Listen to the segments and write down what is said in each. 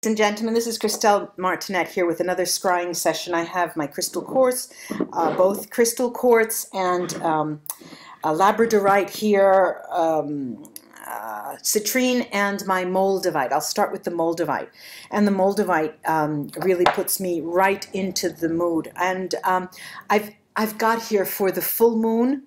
and gentlemen, this is Christelle Martinet here with another scrying session. I have my crystal quartz, both crystal quartz and a labradorite here, citrine, and my moldavite. I'll start with the moldavite. And the moldavite really puts me right into the mood. And I've got here for the full moon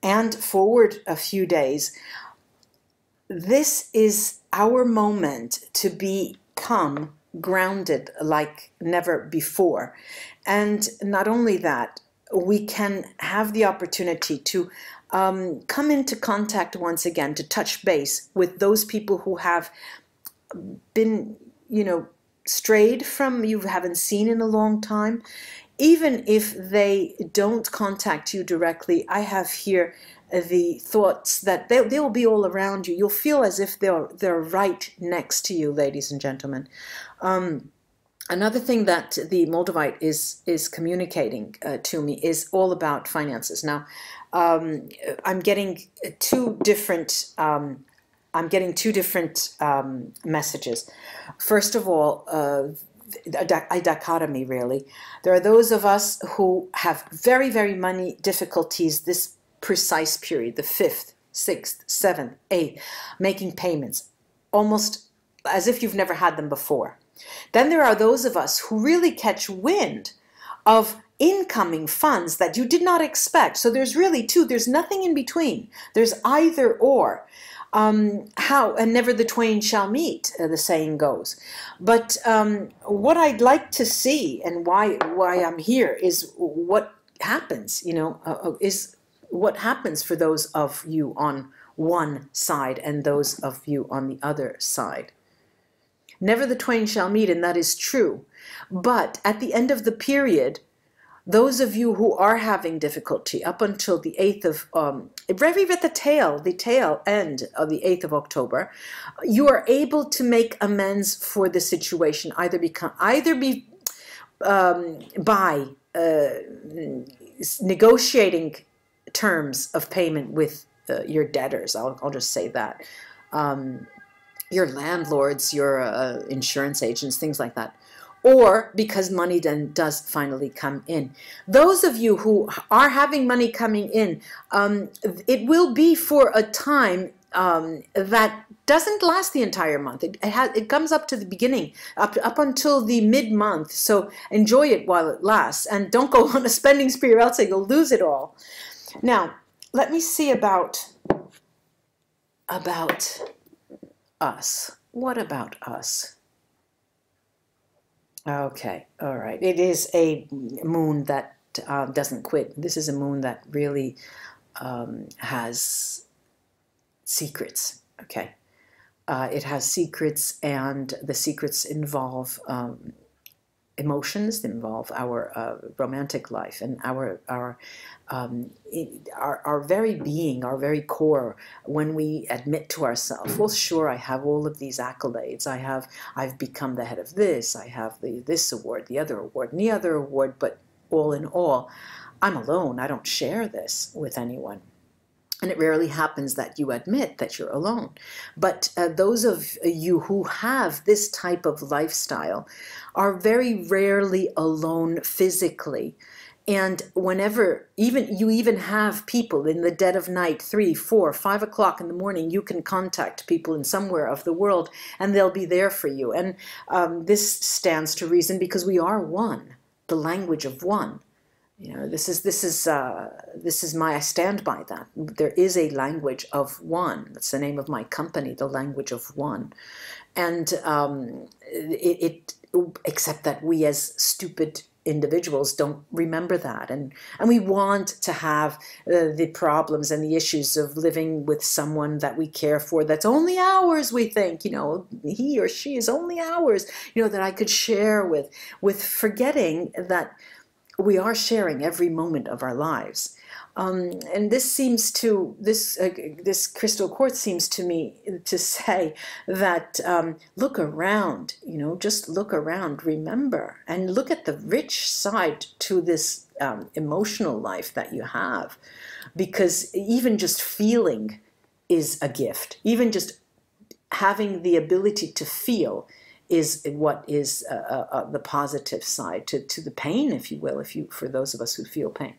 and forward a few days. This is our moment to become grounded like never before. And not only that, we can have the opportunity to come into contact once again, to touch base with those people who have been, strayed from you, haven't seen in a long time. Even if they don't contact you directly, I have here the thoughts that they'll be all around you. You'll feel as if they're right next to you, ladies and gentlemen. Another thing that the moldavite is communicating to me is all about finances. Now, I'm getting two different messages. First of all, a dichotomy, really. There are those of us who have very, very money difficulties this precise period, the 5th, 6th, 7th, 8th, making payments, almost as if you've never had them before. Then there are those of us who really catch wind of incoming funds that you did not expect. So there's really two, there's nothing in between. There's either or. How and never the twain shall meet, the saying goes. But what I'd like to see, and why I'm here, is what happens, is what happens for those of you on one side and those of you on the other side. Never the twain shall meet, and that is true. But at the end of the period, those of you who are having difficulty up until the 8th of, very at the tail end of the 8th of October, you are able to make amends for the situation, by negotiating terms of payment with your debtors. I'll just say that. Your landlords, your insurance agents, things like that. Or because money then does finally come in. Those of you who are having money coming in, it will be for a time that doesn't last the entire month. It comes up to the beginning, up until the mid-month. So enjoy it while it lasts, and don't go on a spending spree, or else you'll lose it all. Now, let me see about us. What about us? Okay, all right. It is a moon that doesn't quit. This is a moon that really has secrets, okay? It has secrets, and the secrets involve emotions, involve our romantic life, and our very being, our very core. When we admit to ourselves, well, sure, I have all of these accolades. I've become the head of this. I have this award, the other award, and the other award. But all in all, I'm alone. I don't share this with anyone. And it rarely happens that you admit that you're alone. But those of you who have this type of lifestyle are very rarely alone physically. And whenever, you even have people in the dead of night, 3, 4, 5 o'clock in the morning, you can contact people in somewhere of the world, and they'll be there for you. And this stands to reason because we are one, the language of one. This is I stand by that. There is a language of one. That's the name of my company, the language of one. And except that we as stupid individuals don't remember that, and we want to have the problems and the issues of living with someone that we care for, that's only ours. We think, he or she is only ours, that I could share with forgetting that we are sharing every moment of our lives. And this seems to, this crystal quartz seems to me to say that look around, just look around, remember, and look at the rich side to this emotional life that you have. Because even just feeling is a gift. Even just having the ability to feel is what is the positive side to the pain, if you will, for those of us who feel pain.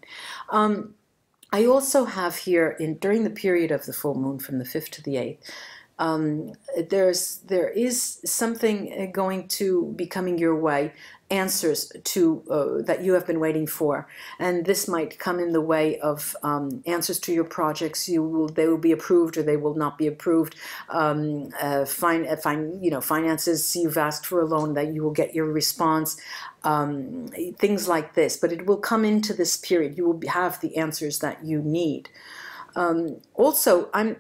I also have here, during the period of the full moon from the 5th to the 8th, there is something going to be coming your way, answers to that you have been waiting for, and this might come in the way of answers to your projects. They will be approved or they will not be approved. Finances, you've asked for a loan, that you will get your response. Things like this, but it will come into this period. You will have the answers that you need. Also, a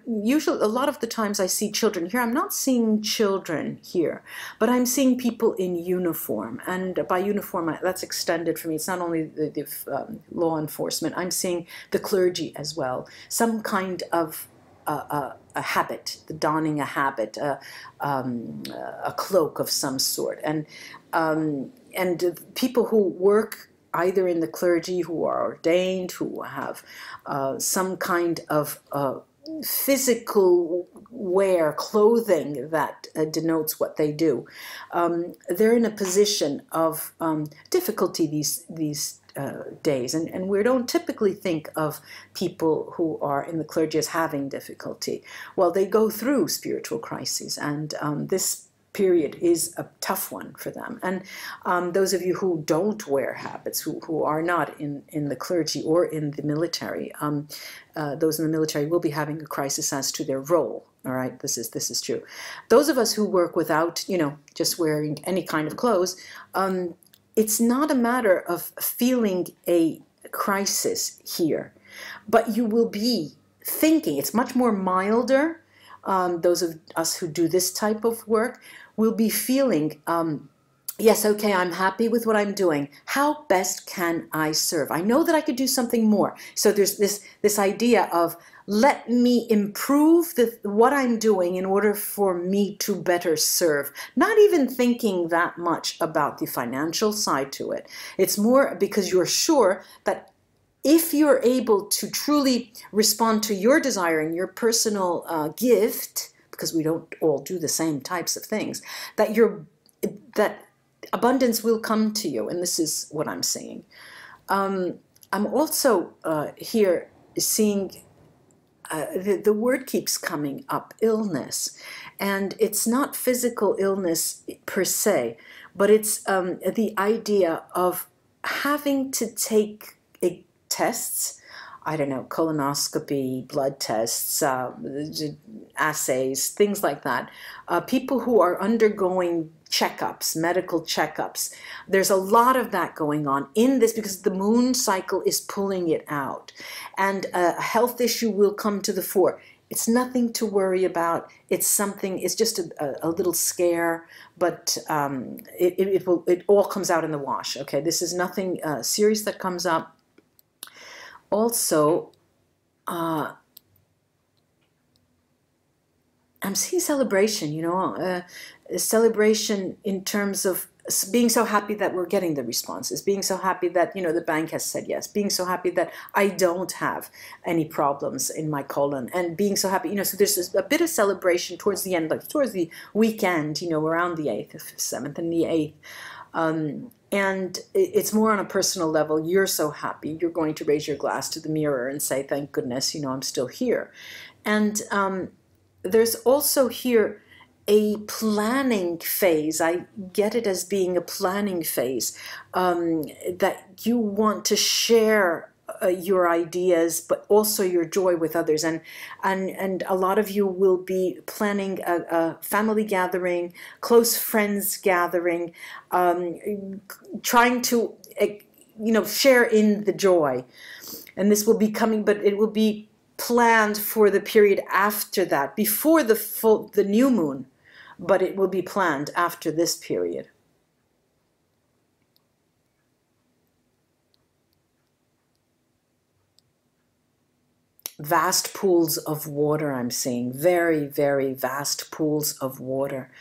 lot of the times I see children here. I'm not seeing children here, but I'm seeing people in uniform. And by uniform, that's extended for me. It's not only the law enforcement. I'm seeing the clergy as well. Some kind of a habit, the donning a habit, a cloak of some sort. And people who work either in the clergy, who are ordained, who have some kind of physical wear, clothing that denotes what they do. They're in a position of difficulty these days, and we don't typically think of people who are in the clergy as having difficulty. Well, they go through spiritual crises, and this period is a tough one for them. And those of you who don't wear habits, who are not in the clergy or in the military, those in the military will be having a crisis as to their role. All right, this is true. Those of us who work without, just wearing any kind of clothes, it's not a matter of feeling a crisis here, but you will be thinking. It's much more milder. Those of us who do this type of work will be feeling, yes, okay, I'm happy with what I'm doing. How best can I serve? I know that I could do something more. So there's this idea of, let me improve what I'm doing in order for me to better serve. Not even thinking that much about the financial side to it. It's more because you're sure that if you're able to truly respond to your desire and your personal gift, because we don't all do the same types of things, that abundance will come to you. And this is what I'm seeing. I'm also here seeing the word keeps coming up, illness. And it's not physical illness per se, but it's the idea of having to take tests, I don't know, colonoscopy, blood tests, assays, things like that. People who are undergoing checkups, medical checkups. There's a lot of that going on in this because the moon cycle is pulling it out. And a health issue will come to the fore. It's nothing to worry about. It's just a little scare, but it all comes out in the wash. Okay, this is nothing serious that comes up. Also, I'm seeing celebration, a celebration in terms of being so happy that we're getting the responses, being so happy that, the bank has said yes, being so happy that I don't have any problems in my colon, and being so happy, so there's a bit of celebration towards the end, like towards the weekend, around the 8th, 7th and the 8th. And it's more on a personal level. You're so happy. You're going to raise your glass to the mirror and say, thank goodness, I'm still here. And there's also here a planning phase. I get it as being a planning phase, that you want to share your ideas, but also your joy with others. And a lot of you will be planning a family gathering, close friends gathering, trying to, share in the joy. And this will be coming, but it will be planned for the period after that, before the new moon, but it will be planned after this period. Vast pools of water I'm seeing, very, very vast pools of water.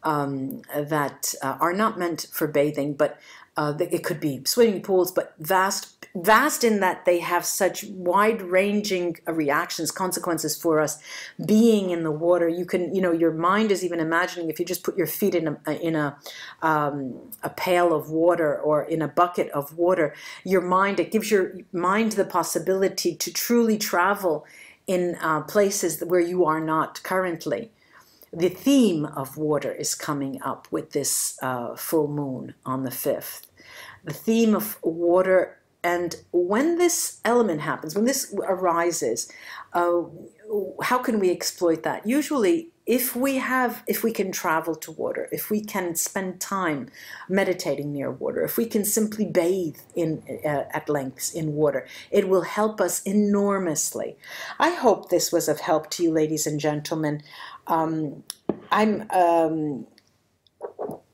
that are not meant for bathing, but it could be swimming pools, but vast in that they have such wide-ranging reactions, consequences for us being in the water. You can, your mind is even imagining if you just put your feet in a pail of water or in a bucket of water, it gives your mind the possibility to truly travel in places where you are not currently. The theme of water is coming up with this full moon on the 5th. The theme of water, and when this element happens, when this arises, how can we exploit that? Usually, if we can travel to water, if we can spend time meditating near water, if we can simply bathe at lengths in water, it will help us enormously. I hope this was of help to you, ladies and gentlemen. I'm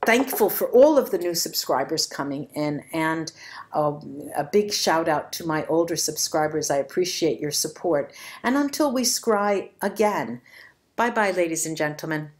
thankful for all of the new subscribers coming in, and a big shout out to my older subscribers. I appreciate your support. And until we scry again, bye-bye, ladies and gentlemen.